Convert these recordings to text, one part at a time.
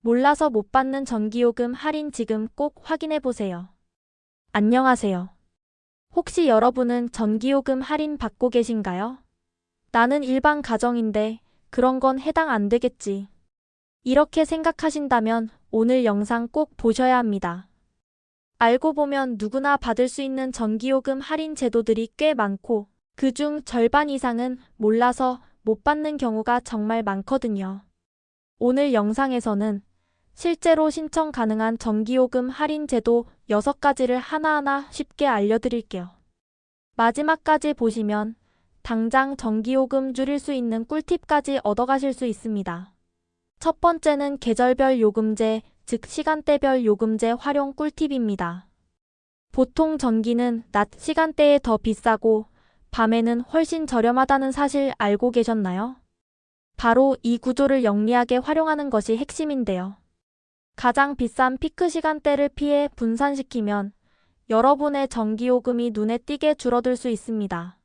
몰라서 못 받는 전기요금 할인 지금 꼭 확인해 보세요. 안녕하세요. 혹시 여러분은 전기요금 할인 받고 계신가요? 나는 일반 가정인데 그런 건 해당 안 되겠지. 이렇게 생각하신다면 오늘 영상 꼭 보셔야 합니다. 알고 보면 누구나 받을 수 있는 전기요금 할인 제도들이 꽤 많고 그중 절반 이상은 몰라서 못 받는 경우가 정말 많거든요. 오늘 영상에서는 실제로 신청 가능한 전기요금 할인 제도 6가지를 하나하나 쉽게 알려드릴게요. 마지막까지 보시면 당장 전기요금 줄일 수 있는 꿀팁까지 얻어가실 수 있습니다. 첫 번째는 계절별 요금제, 즉 시간대별 요금제 활용 꿀팁입니다. 보통 전기는 낮 시간대에 더 비싸고 밤에는 훨씬 저렴하다는 사실 알고 계셨나요? 바로 이 구조를 영리하게 활용하는 것이 핵심인데요. 가장 비싼 피크 시간대를 피해 분산시키면 여러분의 전기요금이 눈에 띄게 줄어들 수 있습니다.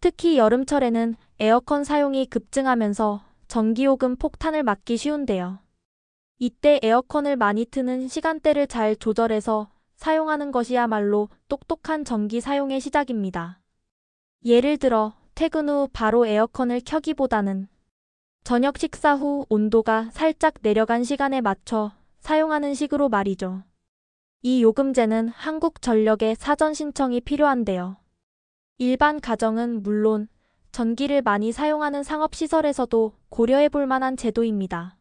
특히 여름철에는 에어컨 사용이 급증하면서 전기요금 폭탄을 막기 쉬운데요. 이때 에어컨을 많이 트는 시간대를 잘 조절해서 사용하는 것이야말로 똑똑한 전기 사용의 시작입니다. 예를 들어 퇴근 후 바로 에어컨을 켜기보다는 저녁 식사 후 온도가 살짝 내려간 시간에 맞춰 사용하는 식으로 말이죠. 이 요금제는 한국전력에 사전 신청이 필요한데요. 일반 가정은 물론 전기를 많이 사용하는 상업시설에서도 고려해 볼 만한 제도입니다.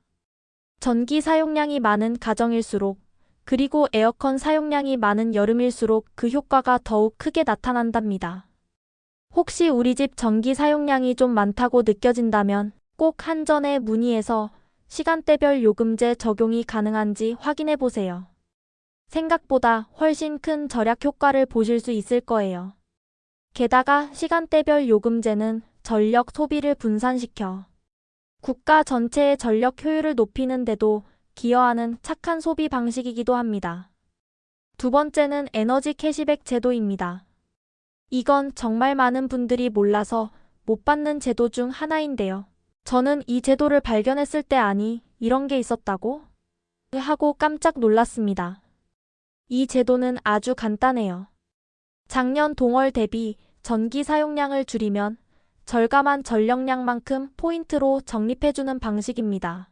전기 사용량이 많은 가정일수록 그리고 에어컨 사용량이 많은 여름일수록 그 효과가 더욱 크게 나타난답니다. 혹시 우리 집 전기 사용량이 좀 많다고 느껴진다면 꼭 한전에 문의해서 시간대별 요금제 적용이 가능한지 확인해 보세요. 생각보다 훨씬 큰 절약 효과를 보실 수 있을 거예요. 게다가 시간대별 요금제는 전력 소비를 분산시켜 국가 전체의 전력 효율을 높이는 데도 기여하는 착한 소비 방식이기도 합니다. 두 번째는 에너지 캐시백 제도입니다. 이건 정말 많은 분들이 몰라서 못 받는 제도 중 하나인데요. 저는 이 제도를 발견했을 때 아니, 이런 게 있었다고? 하고 깜짝 놀랐습니다. 이 제도는 아주 간단해요. 작년 동월 대비 전기 사용량을 줄이면 절감한 전력량만큼 포인트로 적립해주는 방식입니다.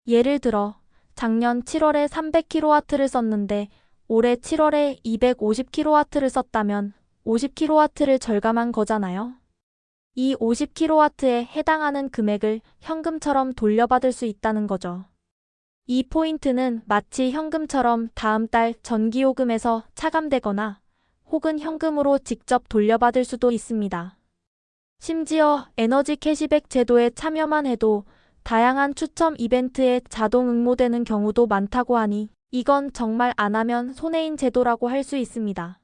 예를 들어 작년 7월에 300kW를 썼는데 올해 7월에 250kW를 썼다면 50kW를 절감한 거잖아요. 이 50kW에 해당하는 금액을 현금처럼 돌려받을 수 있다는 거죠. 이 포인트는 마치 현금처럼 다음 달 전기요금에서 차감되거나 혹은 현금으로 직접 돌려받을 수도 있습니다. 심지어 에너지 캐시백 제도에 참여만 해도 다양한 추첨 이벤트에 자동 응모되는 경우도 많다고 하니 이건 정말 안 하면 손해인 제도라고 할 수 있습니다.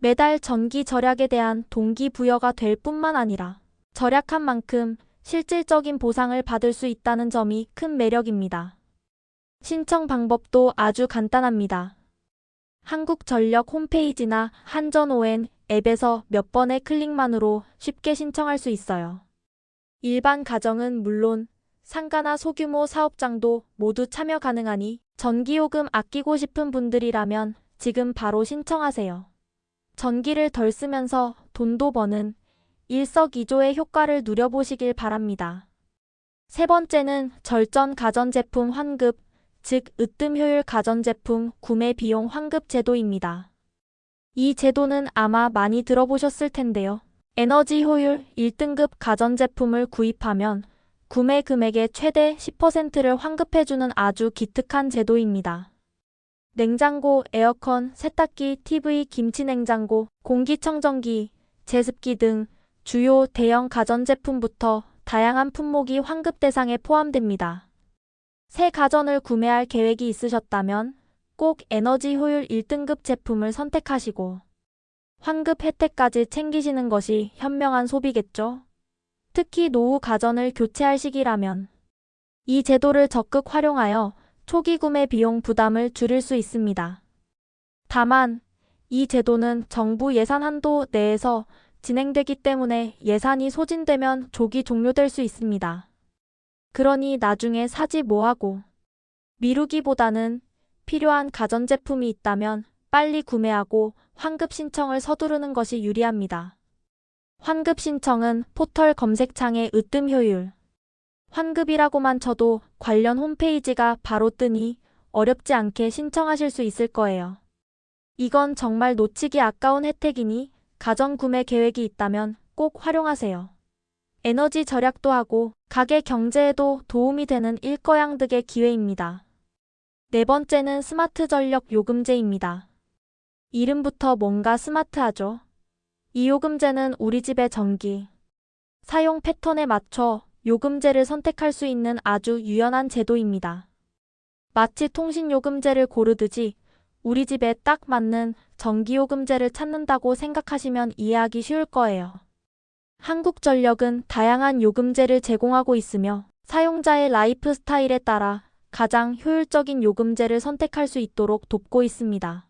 매달 전기 절약에 대한 동기부여가 될 뿐만 아니라 절약한 만큼 실질적인 보상을 받을 수 있다는 점이 큰 매력입니다. 신청 방법도 아주 간단합니다. 한국전력 홈페이지나 한전ON 앱에서 몇 번의 클릭만으로 쉽게 신청할 수 있어요. 일반 가정은 물론 상가나 소규모 사업장도 모두 참여 가능하니 전기요금 아끼고 싶은 분들이라면 지금 바로 신청하세요. 전기를 덜 쓰면서 돈도 버는 일석이조의 효과를 누려보시길 바랍니다. 세 번째는 절전 가전제품 환급, 즉 으뜸 효율 가전제품 구매 비용 환급 제도입니다. 이 제도는 아마 많이 들어보셨을 텐데요. 에너지 효율 1등급 가전제품을 구입하면 구매 금액의 최대 10%를 환급해주는 아주 기특한 제도입니다. 냉장고, 에어컨, 세탁기, TV, 김치냉장고, 공기청정기, 제습기 등 주요 대형 가전제품부터 다양한 품목이 환급 대상에 포함됩니다. 새 가전을 구매할 계획이 있으셨다면 꼭 에너지 효율 1등급 제품을 선택하시고 환급 혜택까지 챙기시는 것이 현명한 소비겠죠? 특히 노후 가전을 교체할 시기라면 이 제도를 적극 활용하여 초기 구매 비용 부담을 줄일 수 있습니다. 다만 이 제도는 정부 예산 한도 내에서 진행되기 때문에 예산이 소진되면 조기 종료될 수 있습니다. 그러니 나중에 사지 뭐하고 미루기보다는 필요한 가전제품이 있다면 빨리 구매하고 환급 신청을 서두르는 것이 유리합니다. 환급 신청은 포털 검색창에 으뜸 효율. 환급이라고만 쳐도 관련 홈페이지가 바로 뜨니 어렵지 않게 신청하실 수 있을 거예요. 이건 정말 놓치기 아까운 혜택이니 가전 구매 계획이 있다면 꼭 활용하세요. 에너지 절약도 하고 가게 경제에도 도움이 되는 일거양득의 기회입니다. 네 번째는 스마트 전력 요금제입니다. 이름부터 뭔가 스마트하죠? 이 요금제는 우리 집의 전기 사용 패턴에 맞춰 요금제를 선택할 수 있는 아주 유연한 제도입니다. 마치 통신요금제를 고르듯이 우리 집에 딱 맞는 전기요금제를 찾는다고 생각하시면 이해하기 쉬울 거예요. 한국전력은 다양한 요금제를 제공하고 있으며 사용자의 라이프 스타일에 따라 가장 효율적인 요금제를 선택할 수 있도록 돕고 있습니다.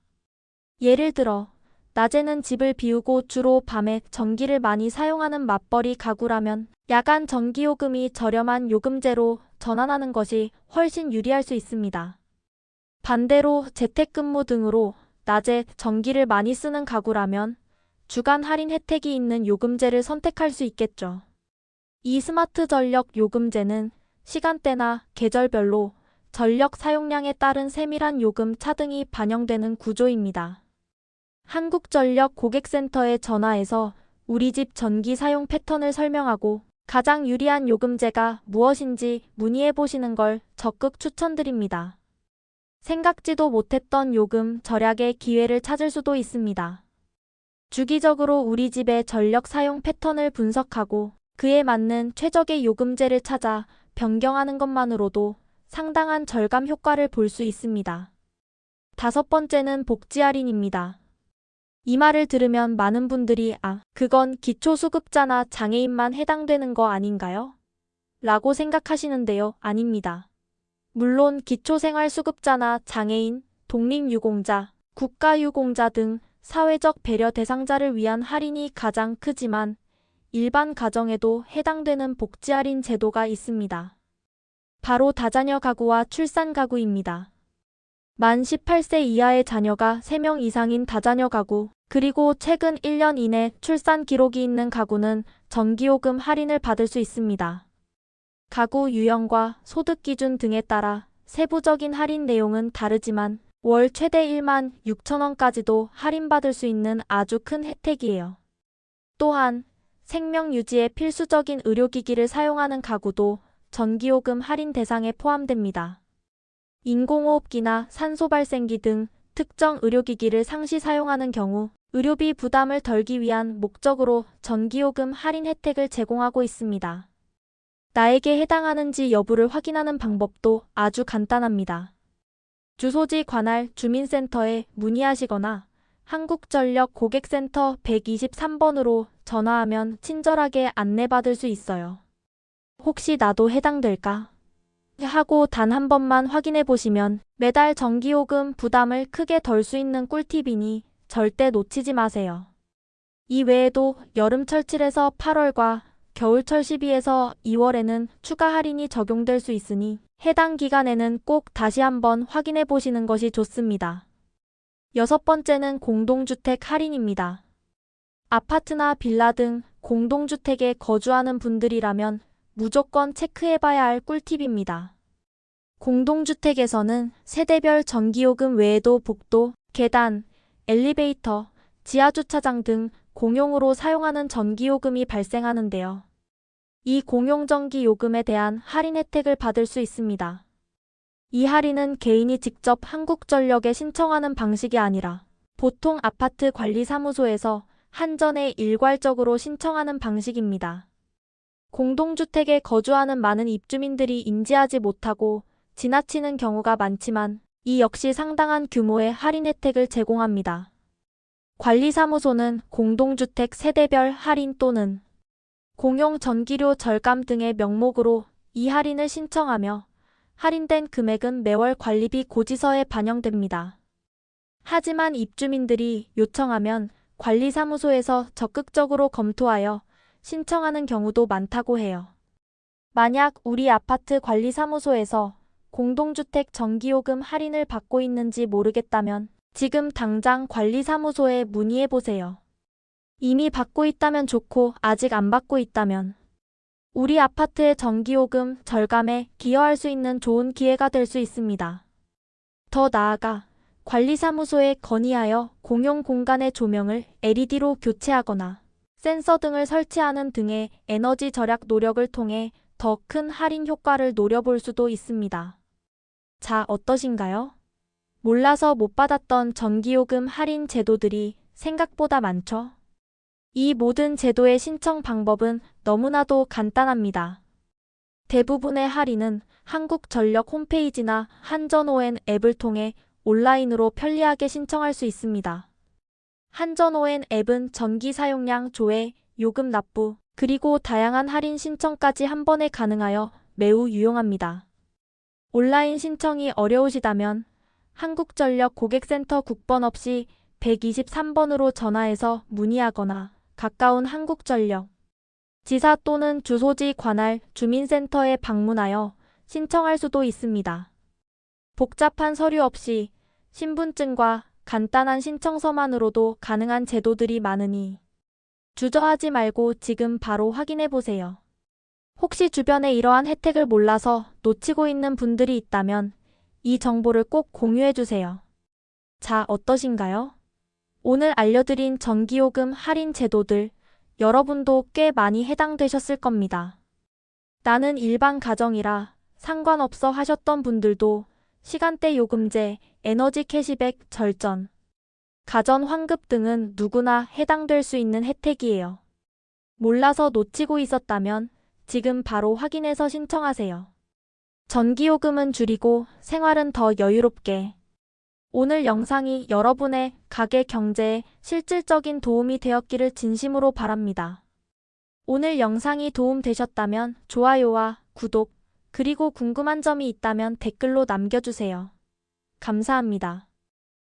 예를 들어 낮에는 집을 비우고 주로 밤에 전기를 많이 사용하는 맞벌이 가구라면 야간 전기요금이 저렴한 요금제로 전환하는 것이 훨씬 유리할 수 있습니다. 반대로 재택근무 등으로 낮에 전기를 많이 쓰는 가구라면 주간 할인 혜택이 있는 요금제를 선택할 수 있겠죠. 이 스마트 전력 요금제는 시간대나 계절별로 전력 사용량에 따른 세밀한 요금 차등이 반영되는 구조입니다. 한국전력 고객센터에 전화해서 우리 집 전기 사용 패턴을 설명하고 가장 유리한 요금제가 무엇인지 문의해 보시는 걸 적극 추천드립니다. 생각지도 못했던 요금 절약의 기회를 찾을 수도 있습니다. 주기적으로 우리 집의 전력 사용 패턴을 분석하고 그에 맞는 최적의 요금제를 찾아 변경하는 것만으로도 상당한 절감 효과를 볼 수 있습니다. 다섯 번째는 복지 할인입니다. 이 말을 들으면 많은 분들이 그건 기초수급자나 장애인만 해당되는 거 아닌가요? 라고 생각하시는데요. 아닙니다. 물론 기초생활수급자나 장애인, 독립유공자, 국가유공자 등 사회적 배려 대상자를 위한 할인이 가장 크지만 일반 가정에도 해당되는 복지 할인 제도가 있습니다. 바로 다자녀 가구와 출산 가구입니다. 만 18세 이하의 자녀가 3명 이상인 다자녀 가구, 그리고 최근 1년 이내 출산 기록이 있는 가구는 전기요금 할인을 받을 수 있습니다. 가구 유형과 소득 기준 등에 따라 세부적인 할인 내용은 다르지만 월 최대 1만 6천 원까지도 할인받을 수 있는 아주 큰 혜택이에요. 또한 생명 유지에 필수적인 의료기기를 사용하는 가구도 전기요금 할인 대상에 포함됩니다. 인공호흡기나 산소발생기 등 특정 의료기기를 상시 사용하는 경우 의료비 부담을 덜기 위한 목적으로 전기요금 할인 혜택을 제공하고 있습니다. 나에게 해당하는지 여부를 확인하는 방법도 아주 간단합니다. 주소지 관할 주민센터에 문의하시거나 한국전력 고객센터 123번으로 전화하면 친절하게 안내받을 수 있어요. 혹시 나도 해당될까? 하고 단 한 번만 확인해 보시면 매달 전기요금 부담을 크게 덜 수 있는 꿀팁이니 절대 놓치지 마세요. 이 외에도 여름철 7에서 8월과 겨울철 12에서 2월에는 추가 할인이 적용될 수 있으니 해당 기간에는 꼭 다시 한번 확인해 보시는 것이 좋습니다. 여섯 번째는 공동주택 할인입니다. 아파트나 빌라 등 공동주택에 거주하는 분들이라면 무조건 체크해봐야 할 꿀팁입니다. 공동주택에서는 세대별 전기요금 외에도 복도, 계단, 엘리베이터, 지하주차장 등 공용으로 사용하는 전기요금이 발생하는데요. 이 공용전기요금에 대한 할인 혜택을 받을 수 있습니다. 이 할인은 개인이 직접 한국전력에 신청하는 방식이 아니라 보통 아파트 관리사무소에서 한전에 일괄적으로 신청하는 방식입니다. 공동주택에 거주하는 많은 입주민들이 인지하지 못하고 지나치는 경우가 많지만 이 역시 상당한 규모의 할인 혜택을 제공합니다. 관리사무소는 공동주택 세대별 할인 또는 공용 전기료 절감 등의 명목으로 이 할인을 신청하며 할인된 금액은 매월 관리비 고지서에 반영됩니다. 하지만 입주민들이 요청하면 관리사무소에서 적극적으로 검토하여 신청하는 경우도 많다고 해요. 만약 우리 아파트 관리사무소에서 공동주택 전기요금 할인을 받고 있는지 모르겠다면 지금 당장 관리사무소에 문의해보세요. 이미 받고 있다면 좋고 아직 안 받고 있다면 우리 아파트의 전기요금 절감에 기여할 수 있는 좋은 기회가 될 수 있습니다. 더 나아가 관리사무소에 건의하여 공용 공간의 조명을 LED로 교체하거나 센서 등을 설치하는 등의 에너지 절약 노력을 통해 더 큰 할인 효과를 노려볼 수도 있습니다. 자, 어떠신가요? 몰라서 못 받았던 전기요금 할인 제도들이 생각보다 많죠? 이 모든 제도의 신청 방법은 너무나도 간단합니다. 대부분의 할인은 한국전력 홈페이지나 한전ON 앱을 통해 온라인으로 편리하게 신청할 수 있습니다. 한전ON 앱은 전기 사용량 조회, 요금 납부, 그리고 다양한 할인 신청까지 한 번에 가능하여 매우 유용합니다. 온라인 신청이 어려우시다면 한국전력 고객센터 국번 없이 123번으로 전화해서 문의하거나 가까운 한국전력 지사 또는 주소지 관할 주민센터에 방문하여 신청할 수도 있습니다. 복잡한 서류 없이 신분증과 간단한 신청서만으로도 가능한 제도들이 많으니 주저하지 말고 지금 바로 확인해 보세요. 혹시 주변에 이러한 혜택을 몰라서 놓치고 있는 분들이 있다면 이 정보를 꼭 공유해 주세요. 자, 어떠신가요? 오늘 알려드린 전기요금 할인 제도들 여러분도 꽤 많이 해당되셨을 겁니다. 나는 일반 가정이라 상관없어 하셨던 분들도 시간대 요금제, 에너지 캐시백 절전, 가전 환급 등은 누구나 해당될 수 있는 혜택이에요. 몰라서 놓치고 있었다면 지금 바로 확인해서 신청하세요. 전기요금은 줄이고 생활은 더 여유롭게. 오늘 영상이 여러분의 가계 경제에 실질적인 도움이 되었기를 진심으로 바랍니다. 오늘 영상이 도움되셨다면 좋아요와 구독, 그리고 궁금한 점이 있다면 댓글로 남겨주세요. 감사합니다.